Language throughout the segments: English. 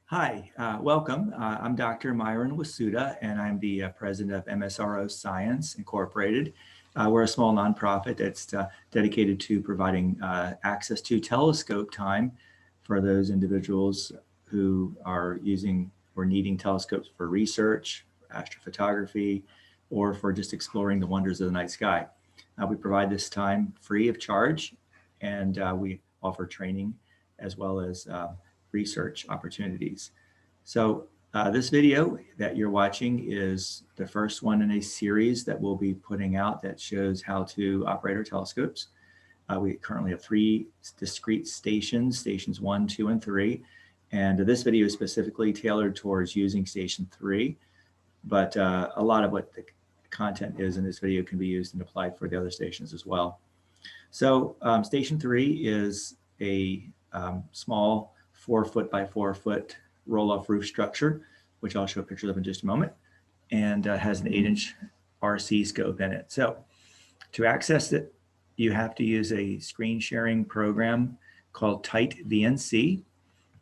Hi, welcome. I'm Dr. Myron Wasuda, and I'm the president of MSRO Science Incorporated. We're a small nonprofit that's dedicated to providing access to telescope time for those individuals who are using or needing telescopes for research, astrophotography, or for just exploring the wonders of the night sky. We provide this time free of charge, and we offer training as well as research opportunities. So this video that you're watching is the first one in a series that we'll be putting out that shows how to operate our telescopes. We currently have 3 discrete stations, stations 1, 2, and 3. And this video is specifically tailored towards using station 3, but a lot of what the content is in this video can be used and applied for the other stations as well. So station 3 is a small 4-foot by 4-foot roll-off roof structure, which I'll show pictures of in just a moment, and has an 8-inch RC scope in it. So to access it, you have to use a screen sharing program called TypeBNC.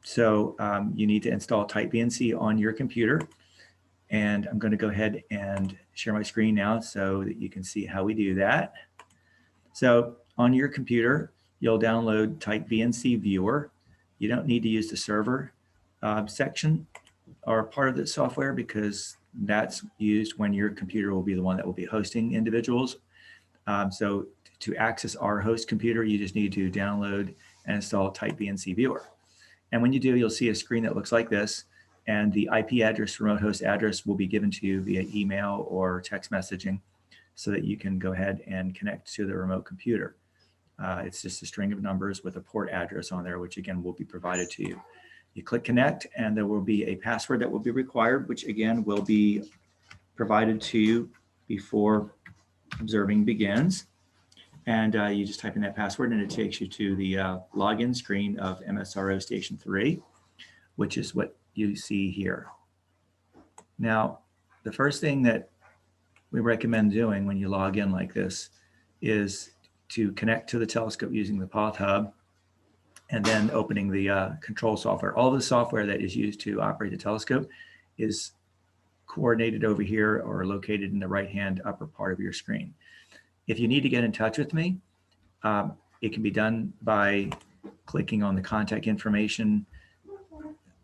So you need to install TypeBNC on your computer. And I'm going to go ahead and share my screen now so that you can see how we do that. So on your computer, you'll download TypeBNC Viewer. You don't need to use the server section or part of the software because that's used when your computer will be the one that will be hosting individuals. So to access our host computer, you just need to download and install TypeBNC Viewer. And when you do, you'll see a screen that looks like this. And the IP address, remote host address, will be given to you via email or text messaging so that you can go ahead and connect to the remote computer. It's just a string of numbers with a port address on there, which again will be provided to you. You click connect and there will be a password that will be required, which again will be provided to you before observing begins. And you just type in that password and it takes you to the login screen of MSRO Station 3, which is what you see here. Now, the first thing that we recommend doing when you log in like this is to connect to the telescope using the Path Hub and then opening the control software. All the software that is used to operate the telescope is coordinated over here or located in the right-hand upper part of your screen. If you need to get in touch with me, it can be done by clicking on the contact information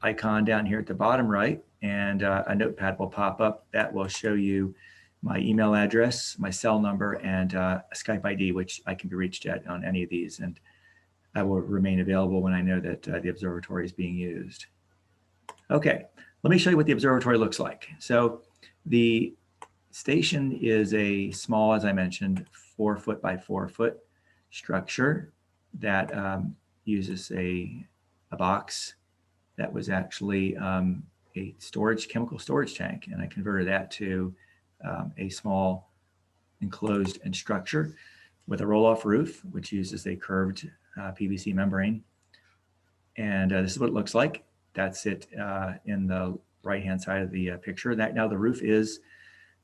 icon down here at the bottom right, and a notepad will pop up that will show you my email address, my cell number, and a Skype ID, which I can be reached at on any of these. And I will remain available when I know that the observatory is being used. Okay, let me show you what the observatory looks like. So the station is a small, as I mentioned, 4-foot by 4-foot structure that uses a box that was actually a chemical storage tank, and I converted that to a small enclosed structure with a roll-off roof, which uses a curved PVC membrane. And this is what it looks like. That's it in the right-hand side of the picture. Now the roof is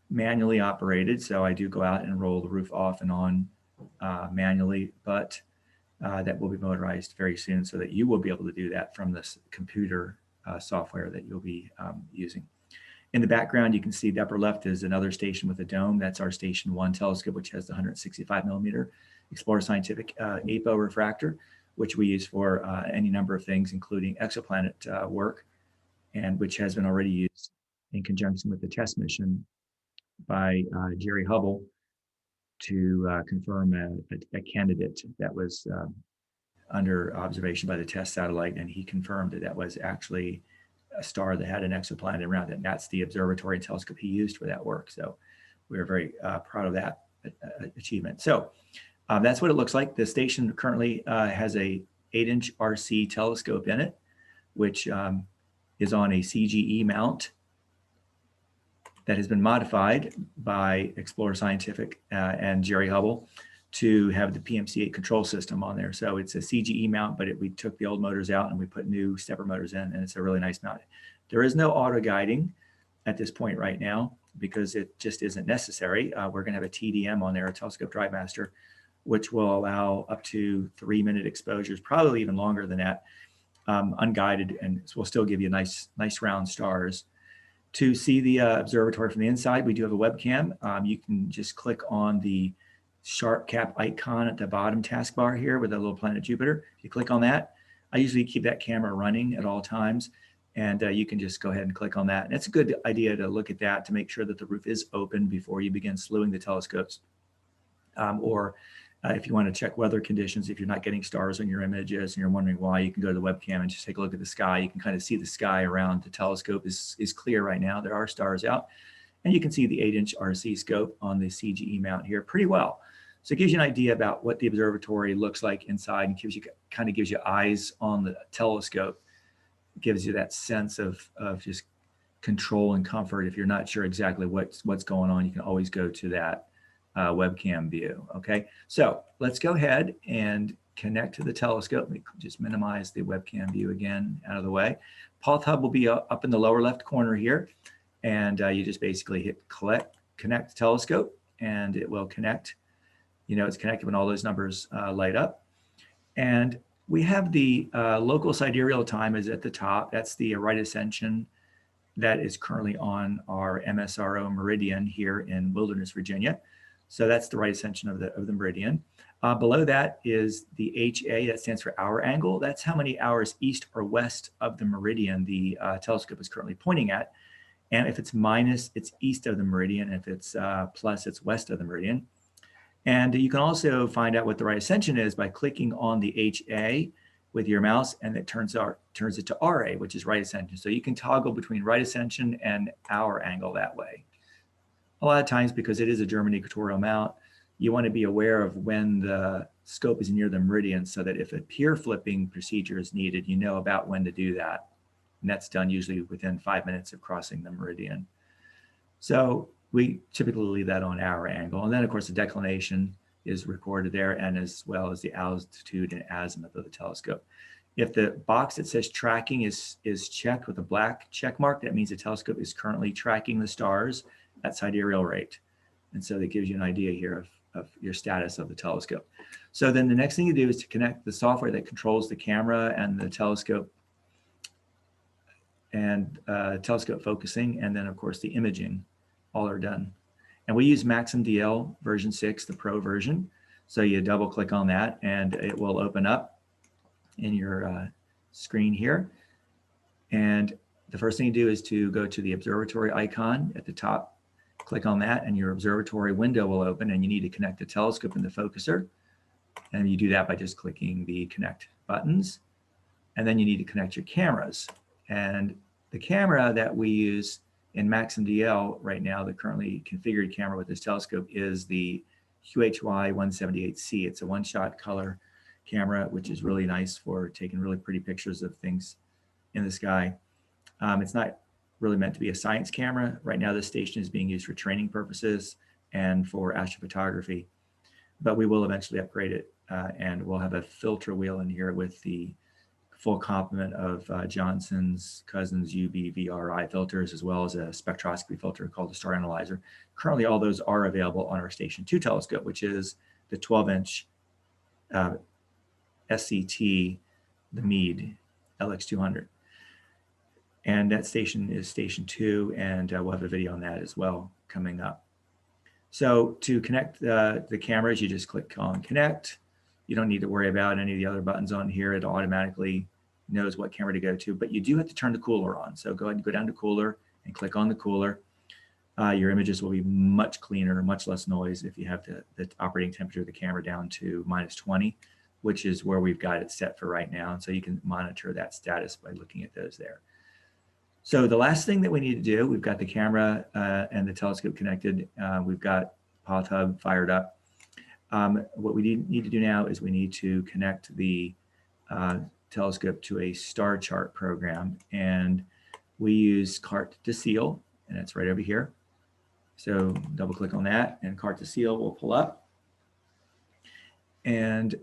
manually operated, so I do go out and roll the roof off and on manually, but that will be motorized very soon so that you will be able to do that from this computer software that you'll be using. In the background, you can see the upper left is another station with a dome. That's our Station 1 telescope, which has the 165 millimeter Explorer Scientific APO refractor, which we use for any number of things, including exoplanet work, and which has been already used in conjunction with the test mission by Jerry Hubble to confirm a candidate that was under observation by the TESS satellite, and he confirmed that that was actually a star that had an exoplanet around it, and that's the observatory and telescope he used for that work. So we are very proud of that achievement. So that's what it looks like. The station currently has a 8-inch RC telescope in it, which is on a CGE mount that has been modified by Explorer Scientific and Jerry Hubble to have the PMC-8 control system on there. So it's a CGE mount, but we took the old motors out and we put new stepper motors in, and it's a really nice mount. There is no auto guiding at this point right now because it just isn't necessary. We're gonna have a TDM on there, a telescope drive master, which will allow up to 3-minute exposures, probably even longer than that. unguided, and will still give you nice round stars. To see the observatory from the inside, we do have a webcam. You can just click on the sharp cap icon at the bottom taskbar here with a little planet Jupiter. If you click on that, I usually keep that camera running at all times, and you can just go ahead and click on that. And it's a good idea to look at that to make sure that the roof is open before you begin slewing the telescopes. If you want to check weather conditions, if you're not getting stars on your images and you're wondering why, you can go to the webcam and just take a look at the sky. You can kind of see the sky around the telescope is clear right now. There are stars out. And you can see the 8-inch RC scope on the CGE mount here pretty well. So it gives you an idea about what the observatory looks like inside, and kind of gives you eyes on the telescope. It gives you that sense of just control and comfort. If you're not sure exactly what's going on, you can always go to that webcam view. Okay, so let's go ahead and connect to the telescope. Let me just minimize the webcam view again out of the way. Path Hub will be up in the lower left corner here, and you just basically hit connect telescope, and it will connect. You know, it's connected when all those numbers light up. And we have the local sidereal time is at the top. That's the right ascension that is currently on our MSRO meridian here in Wilderness, Virginia. So that's the right ascension of the meridian. Below that is the HA, that stands for hour angle. That's how many hours east or west of the meridian the telescope is currently pointing at. And if it's minus, it's east of the meridian. If it's plus, it's west of the meridian. And you can also find out what the right ascension is by clicking on the HA with your mouse, and it turns it to RA, which is right ascension. So you can toggle between right ascension and hour angle that way. A lot of times, because it is a German equatorial mount, you want to be aware of when the scope is near the meridian, so that if a pier flipping procedure is needed, you know about when to do that. And that's done usually within 5 minutes of crossing the meridian. So we typically leave that on hour angle. And then, of course, the declination is recorded there, and as well as the altitude and azimuth of the telescope. If the box that says tracking is checked with a black check mark, that means the telescope is currently tracking the stars at sidereal rate. And so that gives you an idea here of your status of the telescope. So then the next thing you do is to connect the software that controls the camera and the telescope and telescope focusing, and then, of course, the imaging. All are done. And we use MaximDL version 6, the Pro version. So you double click on that and it will open up in your screen here. And the first thing you do is to go to the observatory icon at the top, click on that, and your observatory window will open, and you need to connect the telescope and the focuser. And you do that by just clicking the connect buttons. And then you need to connect your cameras. And the camera that we use in MaximDL right now, the currently configured camera with this telescope, is the QHY 178C. It's a one-shot color camera, which is really nice for taking really pretty pictures of things in the sky. It's not really meant to be a science camera. Right now, this station is being used for training purposes and for astrophotography, but we will eventually upgrade it, and we'll have a filter wheel in here with the full complement of Johnson's Cousins UV-VRI filters, as well as a spectroscopy filter called the Star Analyzer. Currently, all those are available on our Station 2 telescope, which is the 12-inch SCT, the Meade LX200. And that station is Station 2, and we'll have a video on that as well coming up. So to connect the cameras, you just click on Connect. You don't need to worry about any of the other buttons on here. It automatically knows what camera to go to, but you do have to turn the cooler on. So go ahead and go down to Cooler and click on the cooler. Your images will be much cleaner, much less noise if you have the operating temperature of the camera down to -20, which is where we've got it set for right now. And so you can monitor that status by looking at those there. So the last thing that we need to do, we've got the camera and the telescope connected. We've got Path Hub fired up. What we need to do now is we need to connect the telescope to a star chart program, and we use Cart to Seal, and it's right over here. So double click on that, and Cart to Seal will pull up, and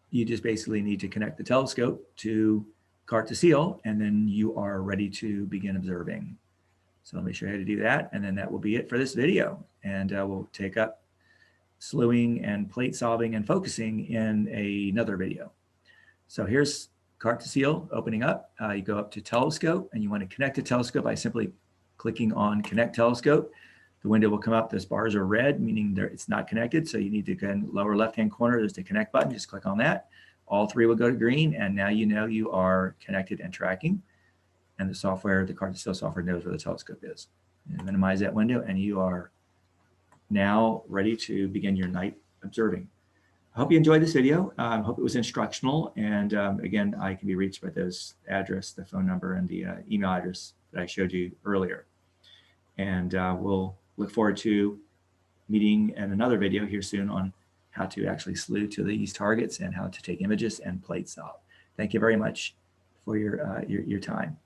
you just basically need to connect the telescope to Cart to Seal, and then you are ready to begin observing. So let me show you how to do that, and then that will be it for this video, and we'll take up slewing and plate solving and focusing in another video. So here's Cartesial opening up. You go up to telescope and you want to connect to telescope by simply clicking on connect telescope. The window will come up. Those bars are red, meaning it's not connected. So you need to go in the lower left-hand corner. There's the connect button. Just click on that. All three will go to green. And now you know you are connected and tracking. And the software, the Cartesial software knows where the telescope is. And minimize that window and you are now ready to begin your night observing. I hope you enjoyed this video. I hope it was instructional. And again, I can be reached by those address, the phone number, and the email address that I showed you earlier. And we'll look forward to meeting in another video here soon on how to actually salute to these targets and how to take images and plate solve. Thank you very much for your time.